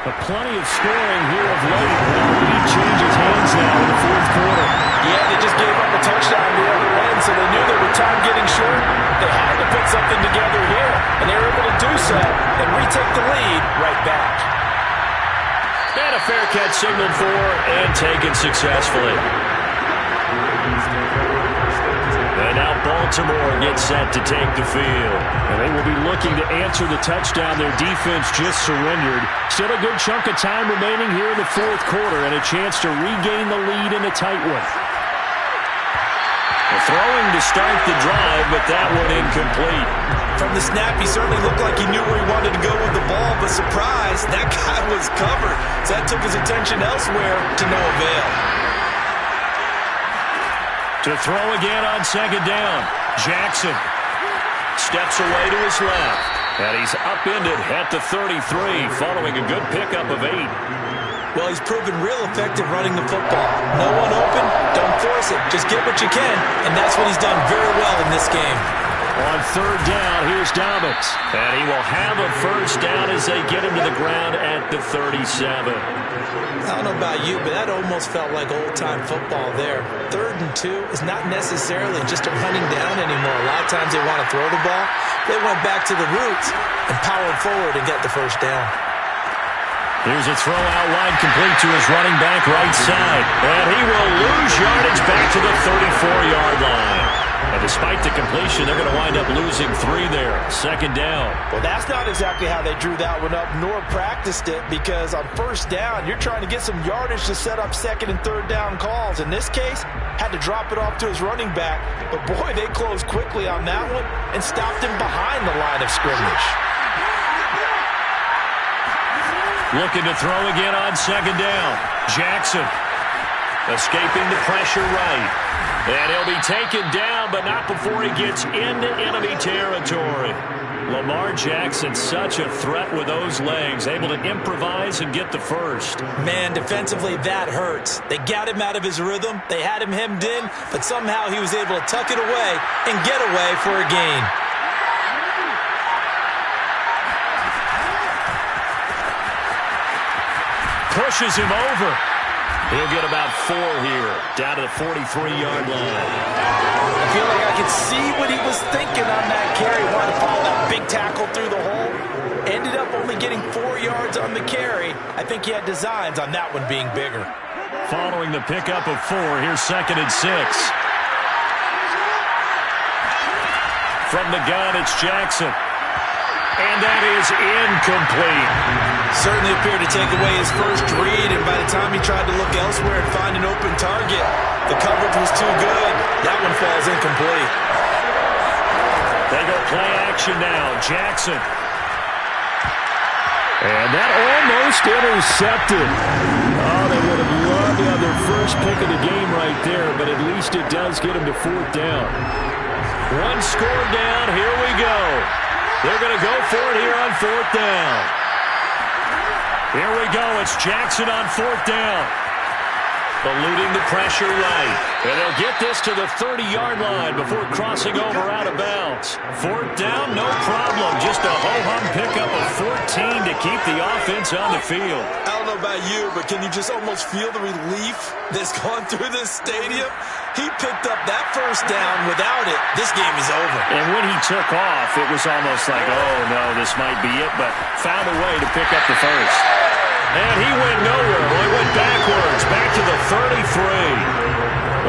But plenty of scoring here of late. The lead changes hands now in the 4th quarter. Yeah, they just gave up a touchdown the other end, so they knew their time getting short. They had to put something together here, and they were able to do so and retake the lead right back. And a fair catch signaled for and taken successfully. And now Baltimore gets set to take the field. And they will be looking to answer the touchdown their defense just surrendered. Still a good chunk of time remaining here in the 4th quarter and a chance to regain the lead in a tight one. Throwing to start the drive, but that one incomplete. From the snap, he certainly looked like he knew where he wanted to go with the ball, but surprise, that guy was covered. So that took his attention elsewhere to no avail. To throw again on 2nd down. Jackson steps away to his left. And he's upended at the 33 following a good pickup of 8. Well, he's proven real effective running the football. No one open, don't force it. Just get what you can, and that's what he's done very well in this game. On third down, here's Dobbins. And he will have a first down as they get him to the ground at the 37. I don't know about you, but that almost felt like old-time football there. 3rd and 2 is not necessarily just a running down anymore. A lot of times they want to throw the ball. They went back to the roots and powered forward and get the first down. Here's a throw out wide, complete to his running back right side. And he will lose yardage back to the 34-yard line. And despite the completion, they're going to wind up losing 3 there. 2nd down. Well, that's not exactly how they drew that one up, nor practiced it, because on 1st down, you're trying to get some yardage to set up 2nd and 3rd down calls. In this case, had to drop it off to his running back. But, boy, they closed quickly on that one and stopped him behind the line of scrimmage. Looking to throw again on 2nd down. Jackson escaping the pressure right. And he'll be taken down, but not before he gets into enemy territory. Lamar Jackson, such a threat with those legs, able to improvise and get the first. Man, defensively, that hurts. They got him out of his rhythm. They had him hemmed in, but somehow he was able to tuck it away and get away for a gain. Pushes him over. He'll get about 4 here, down to the 43-yard line. I feel like I could see what he was thinking on that carry. Wanted to follow that big tackle through the hole. Ended up only getting 4 yards on the carry. I think he had designs on that one being bigger. Following the pickup of 4, here's 2nd and 6. From the gun, it's Jackson. And that is incomplete. Certainly appeared to take away his first read, and by the time he tried to look elsewhere and find an open target, the coverage was too good. That one falls incomplete. They go play action now. Jackson. And that almost intercepted. Oh, they would have loved to have their first pick of the game right there, but at least it does get them to 4th down. 1 score down. Here we go. They're going to go for it here on 4th down. Here we go. It's Jackson on 4th down. Eluding the pressure right. And they'll get this to the 30-yard line before crossing over out of bounds. 4th down, no problem. Just a ho-hum pickup of 14 to keep the offense on the field. I don't know about you, but can you just almost feel the relief that's gone through this stadium? He picked up that first down. Without it, this game is over. And when he took off, it was almost like, oh, no, this might be it, but found a way to pick up the first. And he went nowhere. Well, he went backwards, back to the 33.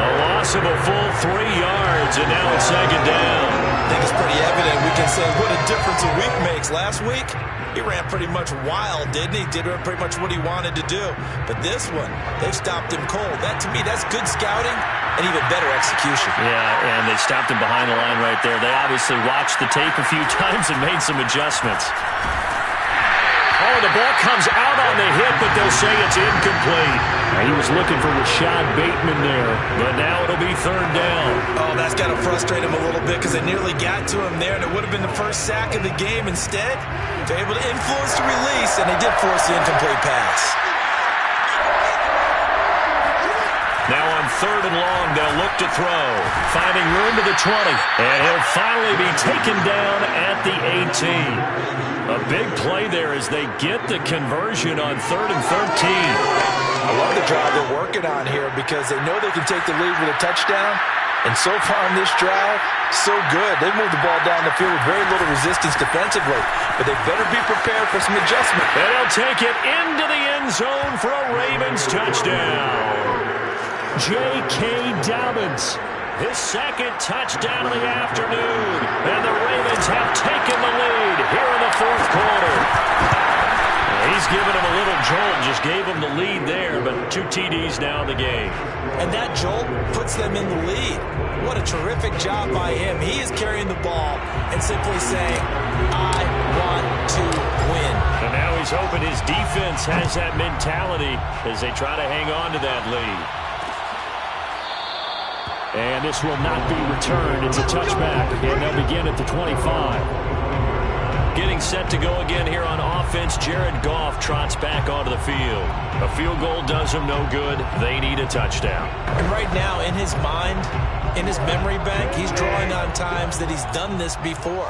A loss of a full 3 yards, and now it's 2nd down. I think it's pretty evident. We can say what a difference a week makes. Last week, he ran pretty much wild, didn't he? Did pretty much what he wanted to do. But this one, they've stopped him cold. That, to me, that's good scouting and even better execution. Yeah, and they stopped him behind the line right there. They obviously watched the tape a few times and made some adjustments. Oh, the ball comes out on the hit, but they'll say it's incomplete. He was looking for Rashad Bateman there. But now it'll be 3rd down. Oh, that's got to frustrate him a little bit because they nearly got to him there, and it would have been the first sack of the game. Instead, they're able to influence the release, and they did force the incomplete pass. Now on 3rd and long, they'll look to throw. Finding room to the 20. And he'll finally be taken down at the 18. A big play there as they get the conversion on 3rd and 13. I love the drive they're working on here because they know they can take the lead with a touchdown. And so far in this drive, so good. They moved the ball down the field with very little resistance defensively. But they better be prepared for some adjustment. And they'll take it into the end zone for a Ravens touchdown. J.K. Dobbins, his 2nd touchdown of the afternoon. And the Ravens have taken the lead here in the 4th quarter. He's given him a little jolt, just gave him the lead there, but 2 TDs now in the game. And that jolt puts them in the lead. What a terrific job by him. He is carrying the ball and simply saying, I want to win. And now he's hoping his defense has that mentality as they try to hang on to that lead. And this will not be returned. It's a touchback, and they'll begin at the 25. Getting set to go again here on offense. Jared Goff trots back onto the field. A field goal does him no good. They need a touchdown. And right now, in his mind, In his memory bank, he's drawing on times that he's done this before.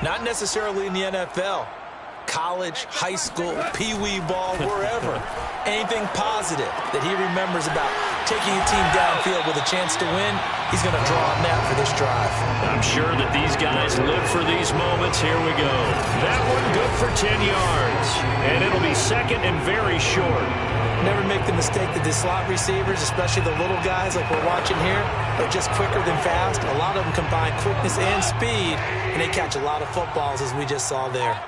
Not necessarily in the NFL. College, high school, pee-wee ball, wherever. Anything positive that he remembers about taking a team downfield with a chance to win, he's going to draw on that for this drive. I'm sure that these guys live for these moments. Here we go. That one good for 10 yards. And it'll be second and very short. Never make the mistake that the slot receivers, especially the little guys like we're watching here, are just quicker than fast. A lot of them combine quickness and speed, and they catch a lot of footballs, as we just saw there.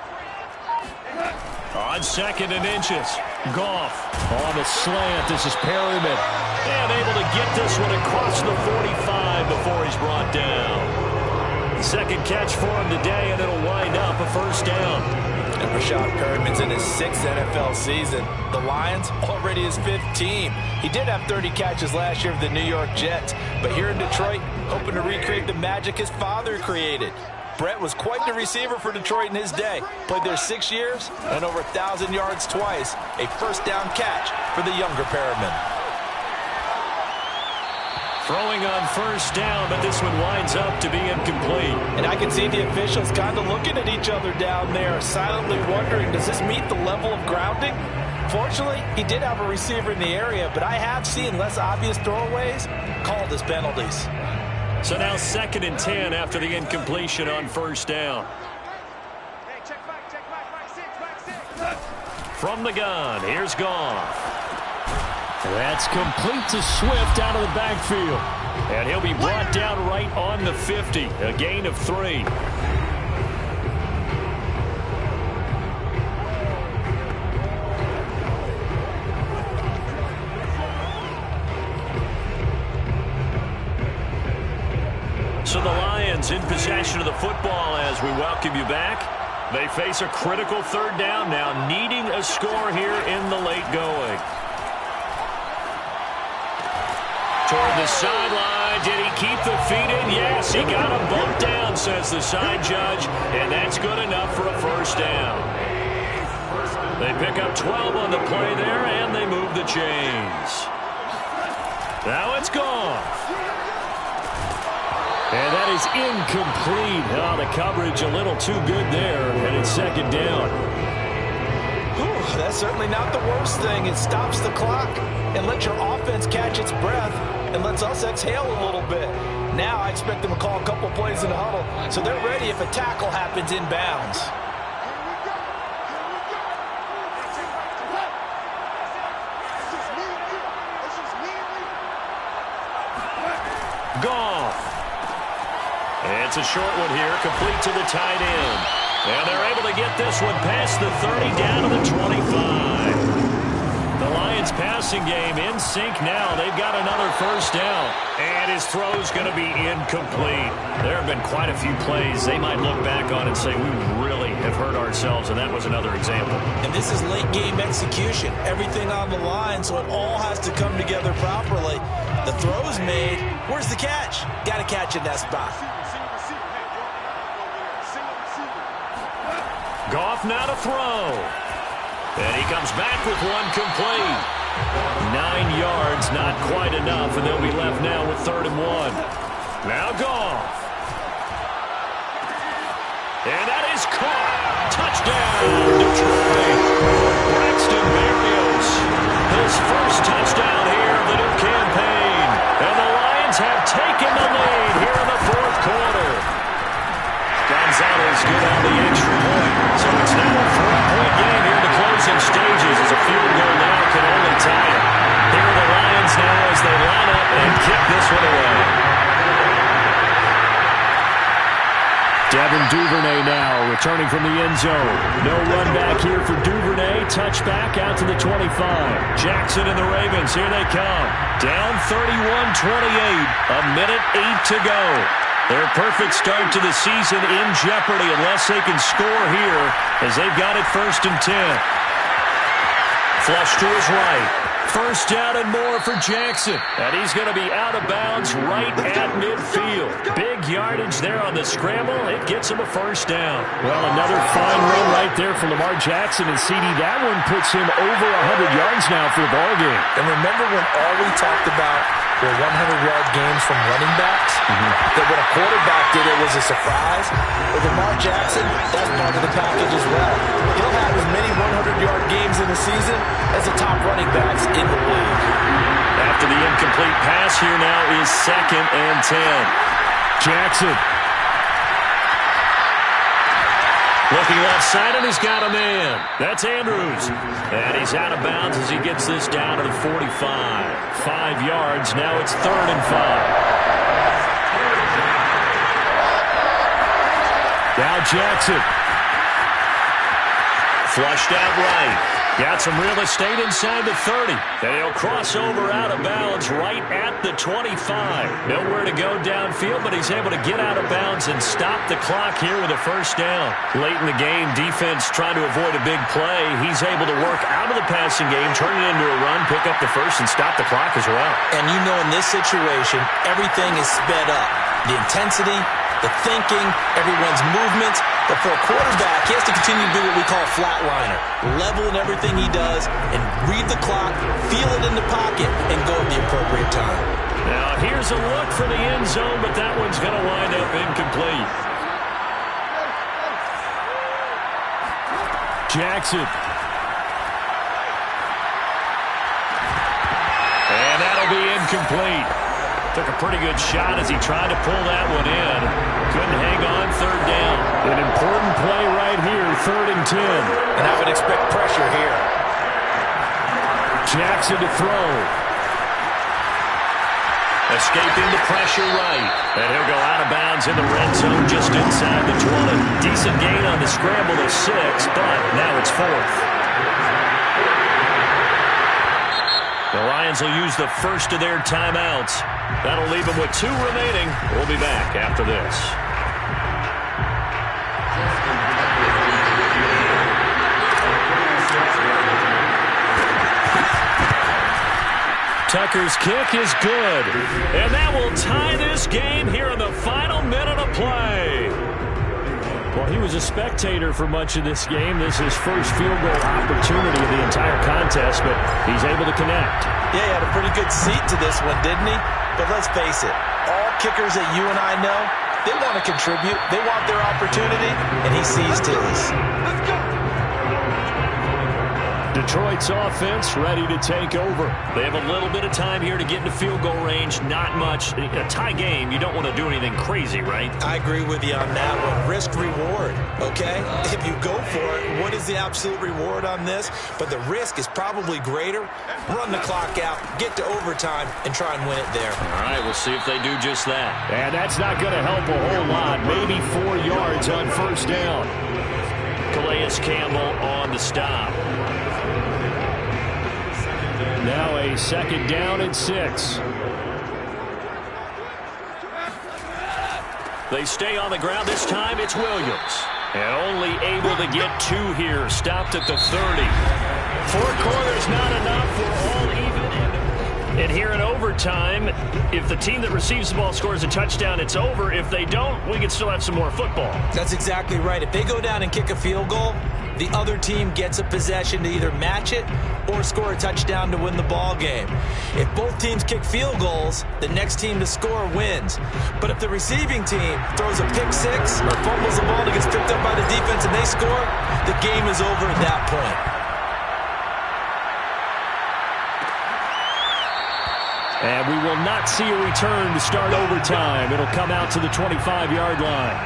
On second and inches, Goff on the slant. This is Perryman. And able to get this one across the 45 before he's brought down. Second catch for him today, and it'll wind up a first down. And Rashad Perryman's in his 6th NFL season. The Lions already his 5th team. He did have 30 catches last year with the New York Jets, but here in Detroit, hoping to recreate the magic his father created. Brett was quite the receiver for Detroit in his day. Played there 6 years and over 1,000 yards twice. A first down catch for the younger Perriman. Throwing on first down, but this one winds up to be incomplete. And I can see the officials kind of looking at each other down there, silently wondering, does this meet the level of grounding? Fortunately, he did have a receiver in the area, but I have seen less obvious throwaways called as penalties. So now second and 10 after the incompletion on first down. From the gun, here's Goff. That's complete to Swift out of the backfield. And he'll be brought down right on the 50, a gain of 3. So the Lions in possession of the football as we welcome you back. They face a critical third down now, needing a score here in the late going. Toward the sideline, did he keep the feet in? Yes, he got him bumped down, says the side judge, and that's good enough for a first down. They pick up 12 on the play there, and they move the chains. Now it's gone. And that is incomplete. Oh, the coverage a little too good there, and it's second down. Whew, that's certainly not the worst thing. It stops the clock and lets your offense catch its breath and lets us exhale a little bit. Now I expect them to call a couple plays in the huddle, so they're ready if a tackle happens inbounds. Goff. It's a short one here, complete to the tight end. And they're able to get this one past the 30 down to the 25. The Lions passing game in sync now. They've got another first down. And his throw's going to be incomplete. There have been quite a few plays they might look back on and say, we really have hurt ourselves, and that was another example. And this is late game execution. Everything on the line, so it all has to come together properly. The throw's made. Where's the catch? Got to catch in that spot. Goff now to throw. And he comes back with one complete. 9 yards, not quite enough, and they'll be left now with 3rd and 1. Now Goff. And that is caught. Touchdown, Detroit. Braxton Berrios, his first touchdown here of the new campaign. And the Lions have taken the lead here in the 4th quarter. Gonzalez good on the extra point. So it's now a 4-point game here in the closing stages as a field goal now can only tie it. Here are the Lions now as they line up and kick this one away. Devin Duvernay now returning from the end zone. No run back here for Duvernay. Touchback out to the 25. Jackson and the Ravens, here they come. Down 31-28. A minute 8 to go. Their perfect start to the season in jeopardy unless they can score here as they've got it 1st and 10. Flush to his right. First down and more for Jackson. And he's going to be out of bounds right at midfield. Big yardage there on the scramble. It gets him a first down. Well, another fine run right there from Lamar Jackson. And CD, that one puts him over 100 yards now for the ball game. And remember when all we talked about were 100-yard games from running backs? That when a quarterback did it was a surprise. With Lamar Jackson, that's part of the package as well. He'll have as many 100-yard games in the season as the top running backs in the league. After the incomplete pass, here now is 2nd and 10. Jackson. Looking left side, and he's got a man. That's Andrews. And he's out of bounds as he gets this down to the 45. 5 yards. Now it's 3rd and 5. Now Jackson. Flushed out right. Got some real estate inside the 30. And he'll cross over out of bounds right at the 25. Nowhere to go downfield, but he's able to get out of bounds and stop the clock here with a first down. Late in the game, defense trying to avoid a big play. He's able to work out of the passing game, turn it into a run, pick up the first, and stop the clock as well. And you know in this situation, everything is sped up. The intensity, the thinking, everyone's movements. But for a quarterback, he has to continue to do what we call flatliner. Level in everything he does and read the clock, feel it in the pocket, and go at the appropriate time. Now here's a look for the end zone, but that one's going to wind up incomplete. Jackson. And that'll be incomplete. Took a pretty good shot as he tried to pull that one in. Couldn't hang on, 3rd down. An important play right here, 3rd and 10. And I would expect pressure here. Jackson to throw. Escaping the pressure right. And he'll go out of bounds in the red zone just inside the 20. Decent gain on the scramble to 6, but now it's 4th. The Lions will use the first of their timeouts. That'll leave them with 2 remaining. We'll be back after this. Tucker's kick is good. And that will tie this game here in the final minute of play. Well, he was a spectator for much of this game. This is his first field goal opportunity of the entire contest, but he's able to connect. Yeah, he had a pretty good seat to this one, didn't he? But let's face it, all kickers that you and I know, they want to contribute. They want their opportunity, and he seized his. Let's go. Detroit's offense ready to take over. They have a little bit of time here to get into field goal range. Not much. A tie game, you don't want to do anything crazy, right? I agree with you on that one. Risk-reward, okay? If you go for it, what is the absolute reward on this? But the risk is probably greater. Run the clock out, get to overtime, and try and win it there. All right, we'll see if they do just that. And that's not going to help a whole lot. Maybe 4 yards on first down. Calais Campbell on the stop. Now a 2nd down and 6. They stay on the ground. This time it's Williams. And only able to get 2 here. Stopped at the 30. 4 quarters not enough for all even. And here in overtime, if the team that receives the ball scores a touchdown, it's over. If they don't, we can still have some more football. That's exactly right. If they go down and kick a field goal, the other team gets a possession to either match it or score a touchdown to win the ball game. If both teams kick field goals, the next team to score wins. But if the receiving team throws a pick 6 or fumbles the ball that gets picked up by the defense and they score, the game is over at that point. And we will not see a return to start overtime. It'll come out to the 25-yard line.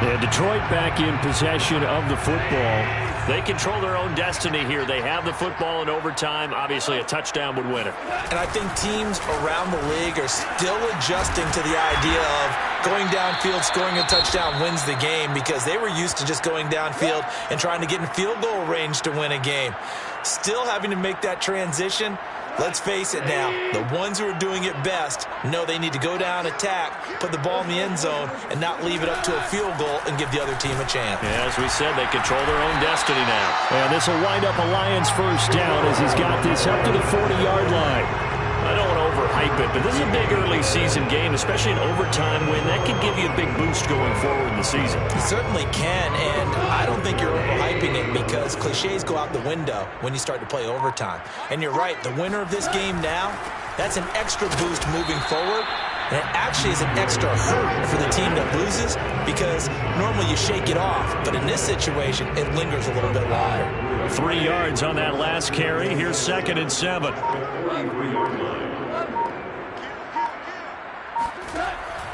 And Detroit back in possession of the football. They control their own destiny here. They have the football in overtime. Obviously, a touchdown would win it. And I think teams around the league are still adjusting to the idea of going downfield, scoring a touchdown wins the game, because they were used to just going downfield and trying to get in field goal range to win a game. Still having to make that transition. Let's face it now, the ones who are doing it best know they need to go down, attack, put the ball in the end zone, and not leave it up to a field goal and give the other team a chance. Yeah, as we said, they control their own destiny now. And this will wind up a Lions first down as he's got this up to the 40-yard line. I don't want to overhype it, but this is a big early season game, especially an overtime win. That can give you a big boost going forward in the season. It certainly can, and I don't think you're overhyping it because cliches go out the window when you start to play overtime. And you're right, the winner of this game now, that's an extra boost moving forward. And it actually is an extra hurt for the team that loses because normally you shake it off. But in this situation, it lingers a little bit longer. 3 yards on that last carry. Here's 2nd and 7.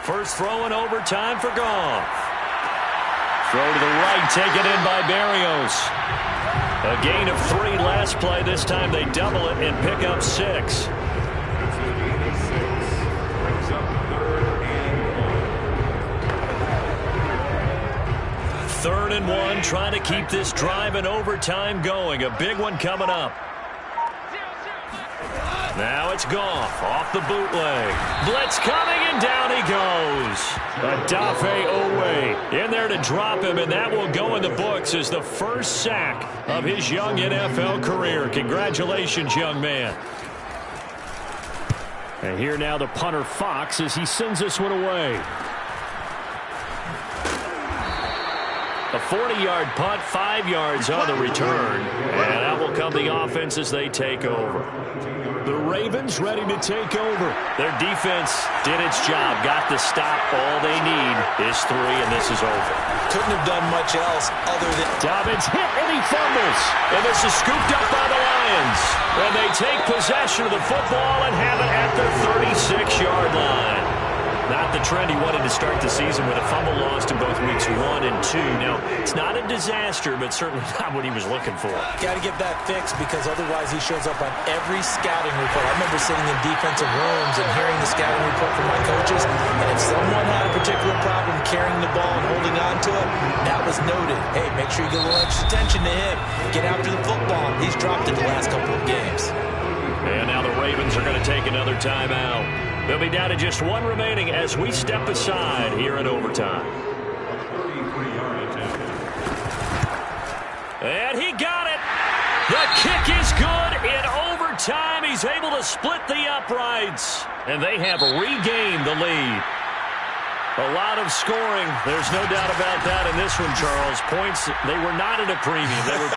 First throw in overtime for Goff. Throw to the right, taken in by Berrios. A gain of 3 last play. This time they double it and pick up 6. Third and 1, trying to keep this drive in overtime going. A big one coming up. Now it's Goff off the bootleg. Blitz coming, and down he goes. Adafe Owe in there to drop him, and that will go in the books as the first sack of his young NFL career. Congratulations, young man. And here now the punter Fox as he sends this one away. A 40-yard punt, 5 yards on the return. And that will come the offense as they take over. The Ravens ready to take over. Their defense did its job, got the stop. All they need is 3, and this is over. Couldn't have done much else other than... Dobbins hit, and he fumbles. And this is scooped up by the Lions. And they take possession of the football and have it at their 36-yard line. Not the trend he wanted to start the season with a fumble lost in both weeks 1 and 2. Now, it's not a disaster, but certainly not what he was looking for. Got to get that fixed because otherwise he shows up on every scouting report. I remember sitting in defensive rooms and hearing the scouting report from my coaches, and if someone had a particular problem carrying the ball and holding on to it, that was noted. Hey, make sure you get a little extra attention to him. Get after the football. He's dropped it the last couple of games. And now the Ravens are going to take another timeout. They'll be down to just 1 remaining as we step aside here in overtime. And he got it. The kick is good in overtime. He's able to split the uprights. And they have regained the lead. A lot of scoring. There's no doubt about that in this one, Charles. Points, they were not at a premium. They were